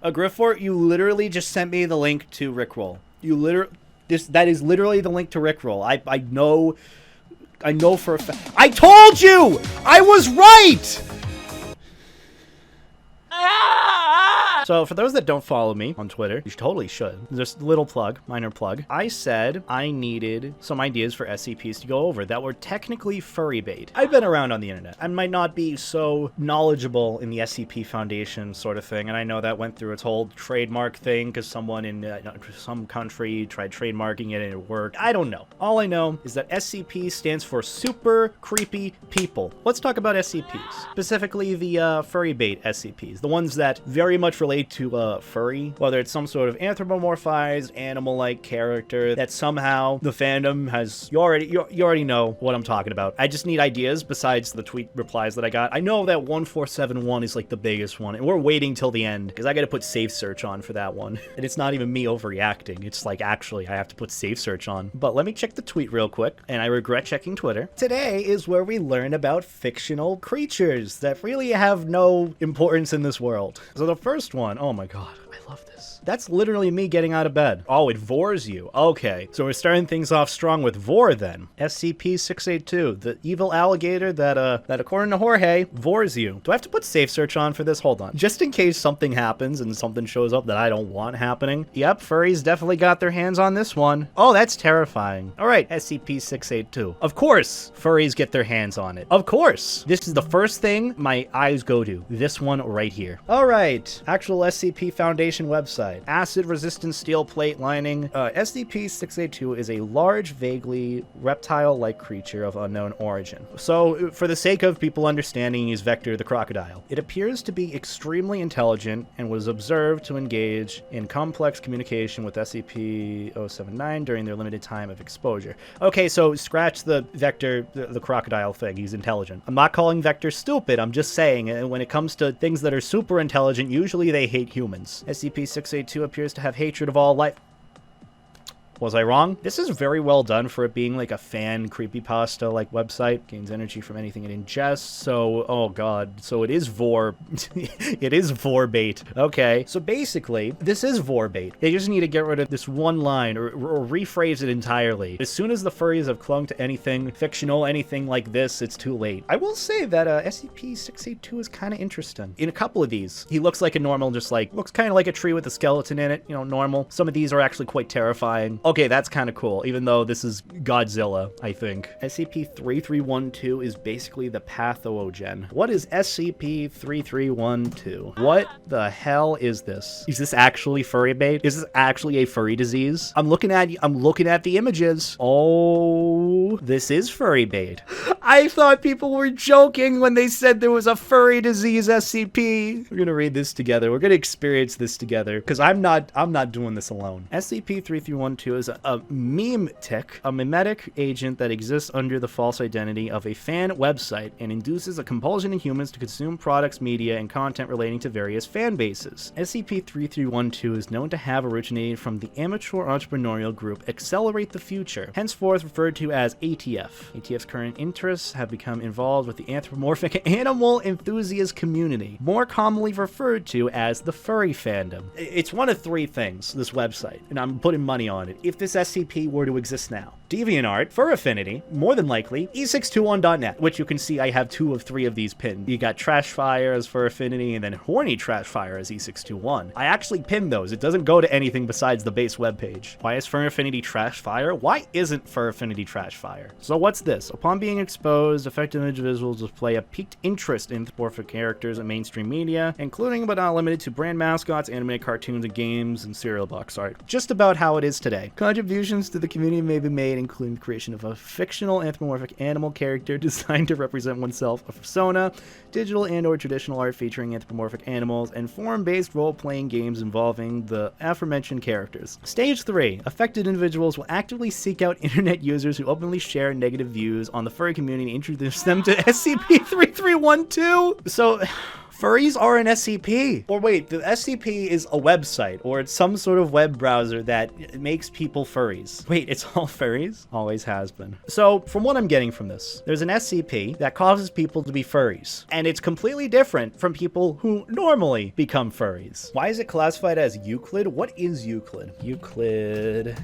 A Griffort, you literally just sent me the link to Rickroll. You literally... That is literally the link to Rickroll. I know for a fact. I told you! I was right! So for those that don't follow me on Twitter, you totally should. Just a little plug, minor plug. I said I needed some ideas for SCPs to go over that were technically furry bait. I've been around on the internet. I might not be so knowledgeable in the SCP Foundation sort of thing, and I know that went through its whole trademark thing because someone in some country tried trademarking it and it worked. I don't know. All I know is that SCP stands for super creepy people. Let's talk about SCPs, specifically the furry bait SCPs, the ones that very much relate to furry, whether it's some sort of anthropomorphized animal-like character that somehow the fandom has. You already know what I'm talking about. I just need ideas besides the tweet replies that I got. I know that 1471 is like the biggest one, and we're waiting till the end because I got to put safe search on for that one. And it's not even me overreacting. It's like actually I have to put safe search on. But let me check the tweet real quick, and I regret checking Twitter. Today is where we learn about fictional creatures that really have no importance in this world. So the first one. Oh my god, I love this. That's literally me getting out of bed. Oh, it vores you. Okay, so we're starting things off strong with vor then. SCP-682, the evil alligator that according to Jorge, vores you. Do I have to put safe search on for this? Hold on. Just in case something happens and something shows up that I don't want happening. Yep, furries definitely got their hands on this one. Oh, that's terrifying. All right, SCP-682. Of course, furries get their hands on it. Of course. This is the first thing my eyes go to. This one right here. All right, actual SCP Foundation website. Acid-resistant steel plate lining. SCP-682 is a large, vaguely reptile-like creature of unknown origin. So, for the sake of people understanding, use Vector the crocodile. It appears to be extremely intelligent and was observed to engage in complex communication with SCP-079 during their limited time of exposure. Okay, so scratch the Vector the crocodile thing. He's intelligent. I'm not calling Vector stupid. I'm just saying when it comes to things that are super intelligent, usually they hate humans. SCP-682 appears to have hatred of all life. Was I wrong? This is very well done for it being like a fan creepypasta like website. Gains energy from anything it ingests. So, oh god. So it is vor. It is vor bait. Okay. So basically, this is vor bait. They just need to get rid of this one line or rephrase it entirely. As soon as the furries have clung to anything fictional, anything like this, it's too late. I will say that SCP-682 is kind of interesting. In a couple of these, he looks like a normal, just like, looks kind of like a tree with a skeleton in it. You know, normal. Some of these are actually quite terrifying. Okay, that's kind of cool, even though this is Godzilla, I think. SCP-3312 is basically the pathowogen. What is SCP-3312? What the hell is this? Is this actually furry bait? Is this actually a furry disease? I'm looking at the images. Oh, this is furry bait. I thought people were joking when they said there was a furry disease SCP. We're gonna read this together. We're gonna experience this together because I'm not doing this alone. SCP-3312 is a meme tick, a mimetic agent that exists under the false identity of a fan website and induces a compulsion in humans to consume products, media, and content relating to various fan bases. SCP-3312 is known to have originated from the amateur entrepreneurial group Accelerate the Future, henceforth referred to as ATF. ATF's current interests have become involved with the anthropomorphic animal enthusiast community, more commonly referred to as the furry fandom. It's one of three things, this website, and I'm putting money on it. If this SCP were to exist now. DeviantArt, Fur Affinity, more than likely, E621.net, which you can see I have 2 of 3 of these pinned. You got Trashfire as Fur Affinity, and then Horny Trashfire as E621. I actually pinned those. It doesn't go to anything besides the base webpage. Why is Fur Affinity Trashfire? Why isn't Fur Affinity Trashfire? So what's this? Upon being exposed, affected individuals display a piqued interest in anthropomorphic characters and mainstream media, including but not limited to brand mascots, animated cartoons, and games, and cereal box art. Just about how it is today. Contributions to the community may be made, including the creation of a fictional anthropomorphic animal character designed to represent oneself, a persona, digital and/or traditional art featuring anthropomorphic animals, and forum-based role-playing games involving the aforementioned characters. Stage 3. Affected individuals will actively seek out internet users who openly share negative views on the furry community and introduce them to SCP-3312. So, Furries are an SCP. Or wait, the SCP is a website, or it's some sort of web browser that makes people furries. Wait, it's all furries? Always has been. So, from what I'm getting from this, there's an SCP that causes people to be furries, and it's completely different from people who normally become furries. Why is it classified as Euclid? What is Euclid? Euclid...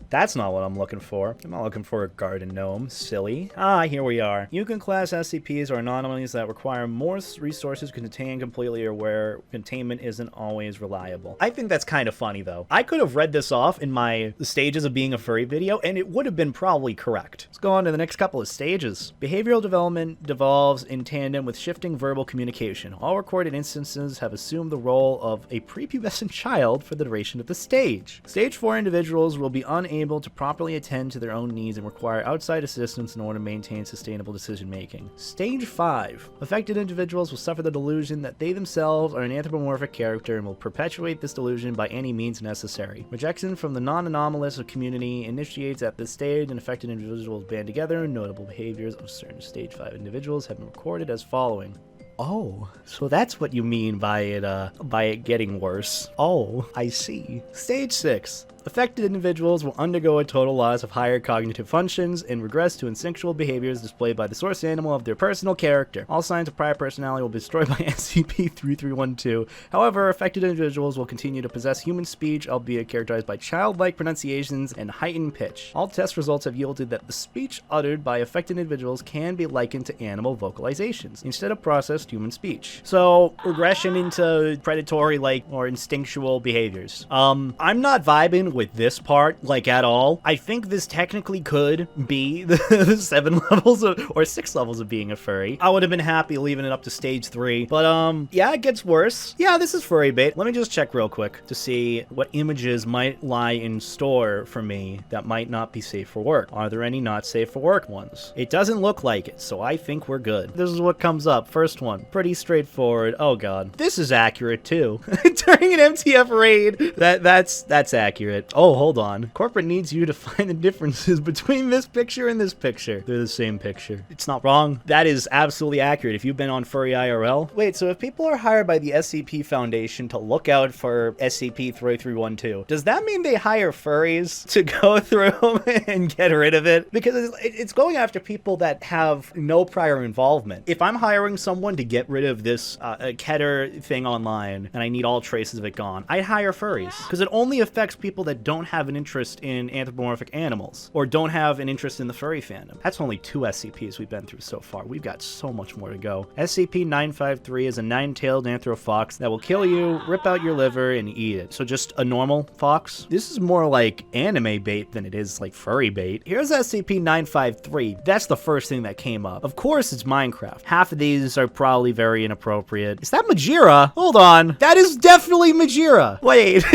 That's not what I'm looking for. I'm not looking for a garden gnome. Silly. Ah, here we are. Euclid class SCPs are anomalies that require more resources to contain completely or where containment isn't always reliable. I think that's kind of funny, though. I could have read this off in my stages of being a furry video, and it would have been probably correct. Let's go on to the next couple of stages. Behavioral development devolves in tandem with shifting verbal communication. All recorded instances have assumed the role of a prepubescent child for the duration of the stage. Stage 4 individuals will be unable to properly attend to their own needs and require outside assistance in order to maintain sustainable decision making. Stage 5. Affected individuals will suffer the delusion that they themselves are an anthropomorphic character and will perpetuate this delusion by any means necessary. Rejection from the non-anomalous community initiates at this stage, and affected individuals band together. Notable behaviors of certain Stage 5 individuals have been recorded as following. Oh, so that's what you mean by it getting worse. Oh, I see. Stage 6. Affected individuals will undergo a total loss of higher cognitive functions and regress to instinctual behaviors displayed by the source animal of their personal character. All signs of prior personality will be destroyed by SCP-3312. However, affected individuals will continue to possess human speech, albeit characterized by childlike pronunciations and heightened pitch. All test results have yielded that the speech uttered by affected individuals can be likened to animal vocalizations instead of processed human speech. So, regression into predatory, or instinctual behaviors. I'm not vibing with this part, at all. I think this technically could be the 7 levels or 6 levels of being a furry. I would have been happy leaving it up to stage 3, but yeah, it gets worse. Yeah, this is furry bait. Let me just check real quick to see what images might lie in store for me that might not be safe for work. Are there any not safe for work ones? It doesn't look like it, so I think we're good. This is what comes up. First one, pretty straightforward. Oh god, this is accurate too. During an MTF raid, that's accurate. Oh, hold on. Corporate needs you to find the differences between this picture and this picture. They're the same picture. It's not wrong. That is absolutely accurate if you've been on Furry IRL. Wait, so if people are hired by the SCP Foundation to look out for SCP-3312, does that mean they hire furries to go through and get rid of it? Because it's going after people that have no prior involvement. If I'm hiring someone to get rid of this Keter thing online and I need all traces of it gone, I'd hire furries because it only affects people that don't have an interest in anthropomorphic animals or don't have an interest in the furry fandom. That's only 2 SCPs we've been through so far. We've got so much more to go. SCP-953 is a 9-tailed AnthroFox that will kill you, rip out your liver, and eat it. So just a normal fox? This is more like anime bait than it is like furry bait. Here's SCP-953. That's the first thing that came up. Of course it's Minecraft. Half of these are probably very inappropriate. Is that Majira? Hold on. That is definitely Majira. Wait.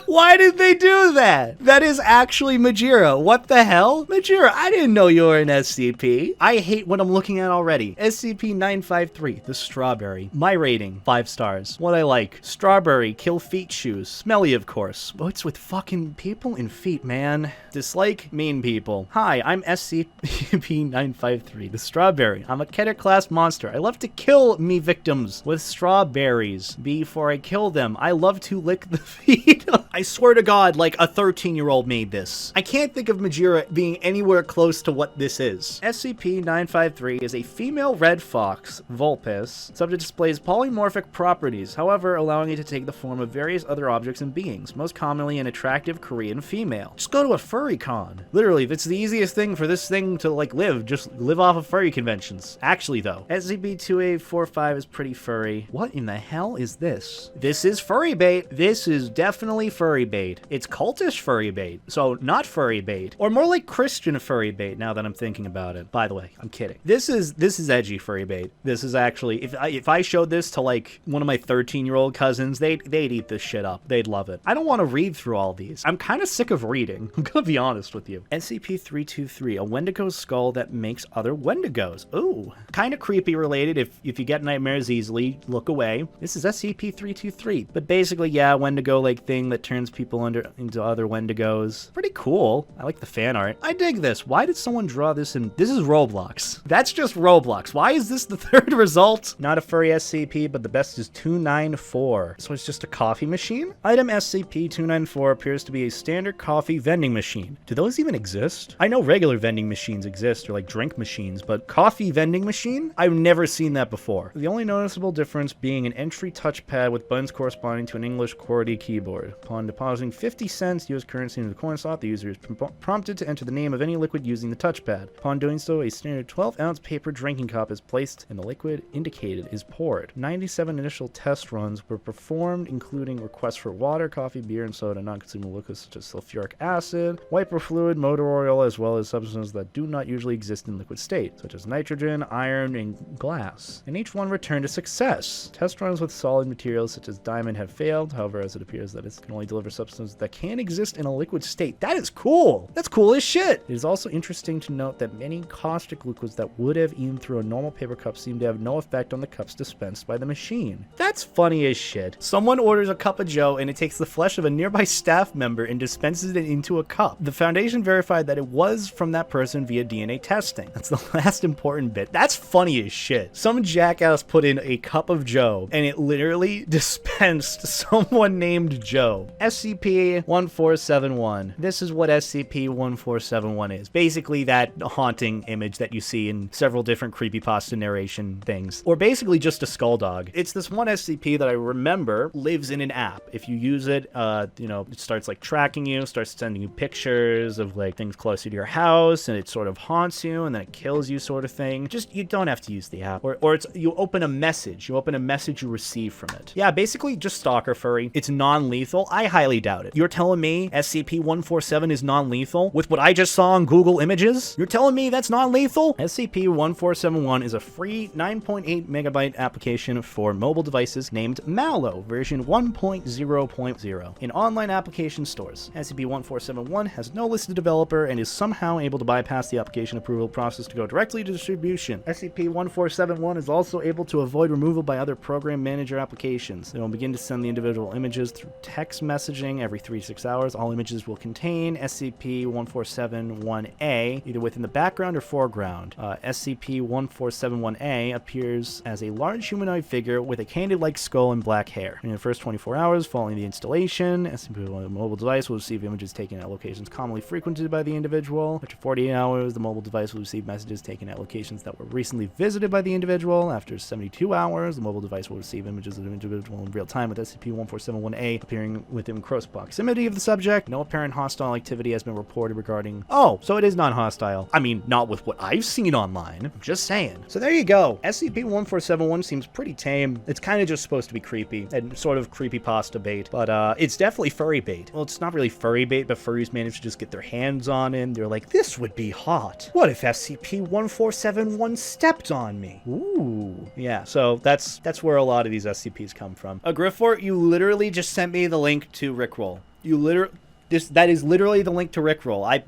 Why did they do that? That is actually Majira. What the hell? Majira, I didn't know you were an SCP. I hate what I'm looking at already. SCP-953, the strawberry. My rating, 5 stars. What I like, strawberry, kill feet shoes. Smelly, of course. What's with fucking people and feet, man? Dislike, mean people. Hi, I'm SCP-953, the strawberry. I'm a Keter class monster. I love to kill me victims with strawberries. Before I kill them, I love to lick the feet. I swear to God, like a 13-year-old made this. I can't think of Majira being anywhere close to what this is. SCP-953 is a female red fox, Vulpes. Subject displays polymorphic properties, however, allowing it to take the form of various other objects and beings, most commonly an attractive Korean female. Just go to a furry con. Literally, it's the easiest thing for this thing to live. Just live off of furry conventions. Actually, though, SCP-2845 is pretty furry. What in the hell is this? This is furry bait. This is definitely furry bait. It's cultish furry bait, so not furry bait, or more like Christian furry bait. Now that I'm thinking about it. By the way, I'm kidding. This is edgy furry bait. This is actually, if I showed this to one of my 13-year-old cousins, they'd eat this shit up. They'd love it. I don't want to read through all these. I'm kind of sick of reading. I'm gonna be honest with you. SCP-323, a Wendigo skull that makes other Wendigos. Ooh, kind of creepy related. If you get nightmares easily, look away. This is SCP-323, but basically, yeah, Wendigo thing that turns people into other Wendigos. Pretty cool. I like the fan art. I dig this. Why did someone draw this in? This is Roblox. That's just Roblox. Why is this the third result? Not a furry SCP, but the best is 294. So it's just a coffee machine? Item SCP-294 appears to be a standard coffee vending machine. Do those even exist? I know regular vending machines exist, or like drink machines, but coffee vending machine? I've never seen that before. The only noticeable difference being an entry touchpad with buttons corresponding to an English QWERTY keyboard. Upon depositing 50 cents US currency into the coin slot, the user is prompted to enter the name of any liquid using the touchpad. Upon doing so, a standard 12-ounce paper drinking cup is placed and the liquid indicated is poured. 97 initial test runs were performed, including requests for water, coffee, beer, and soda, non-consumable liquids such as sulfuric acid, wiper fluid, motor oil, as well as substances that do not usually exist in liquid state, such as nitrogen, iron, and glass. And each one returned a success. Test runs with solid materials such as diamond have failed, however, as it appears that it can only deliver substances that can exist in a liquid state. That is cool! That's cool as shit! It is also interesting to note that many caustic liquids that would have eaten through a normal paper cup seem to have no effect on the cups dispensed by the machine. That's funny as shit. Someone orders a cup of joe and it takes the flesh of a nearby staff member and dispenses it into a cup. The Foundation verified that it was from that person via DNA testing. That's the last important bit. That's funny as shit. Some jackass put in a cup of joe and it literally dispensed someone named Joe. SCP-1471. This is what SCP-1471 is. Basically that haunting image that you see in several different creepypasta narration things. Or basically just a skull dog. It's this one SCP that I remember lives in an app. If you use it, you know, it starts like tracking you, starts sending you pictures of like things closer to your house, and it sort of haunts you and then it kills you sort of thing. Just, you don't have to use the app. Or it's, you open a message you receive from it. Yeah, basically just stalker furry. It's non-lethal. I highly doubt it. You're telling me SCP-147 is non-lethal with what I just saw on Google Images? You're telling me that's non-lethal? SCP-1471 is a free 9.8 megabyte application for mobile devices named Mallow version 1.0.0 in online application stores. SCP-1471 has no listed developer and is somehow able to bypass the application approval process to go directly to distribution. SCP-1471 is also able to avoid removal by other program manager applications. They will begin to send the individual images through text messaging every 3 to 6 hours. All images will contain SCP-1471-A, either within the background or foreground. SCP-1471-A appears as a large humanoid figure with a candy-like skull and black hair. In the first 24 hours following the installation, SCP mobile device will receive images taken at locations commonly frequented by the individual. After 48 hours, the mobile device will receive messages taken at locations that were recently visited by the individual. After 72 hours, the mobile device will receive images of the individual in real time, with SCP-1471-A appearing within close proximity of the subject. No apparent hostile activity has been reported regarding... Oh, so it is non-hostile. I mean, not with what I've seen online. I'm just saying. So there you go. SCP-1471 seems pretty tame. It's kind of just supposed to be creepy and sort of creepypasta bait, but it's definitely furry bait. Well, it's not really furry bait, but furries manage to just get their hands on it. They're like, this would be hot. What if SCP-1471 stepped on me? Ooh. Yeah, so that's where a lot of these SCPs come from. Griffort, you literally just sent me the link to Rickroll. You literally... That is literally the link to Rickroll. I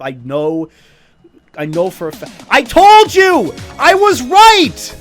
know for a fact. I told you! I was right!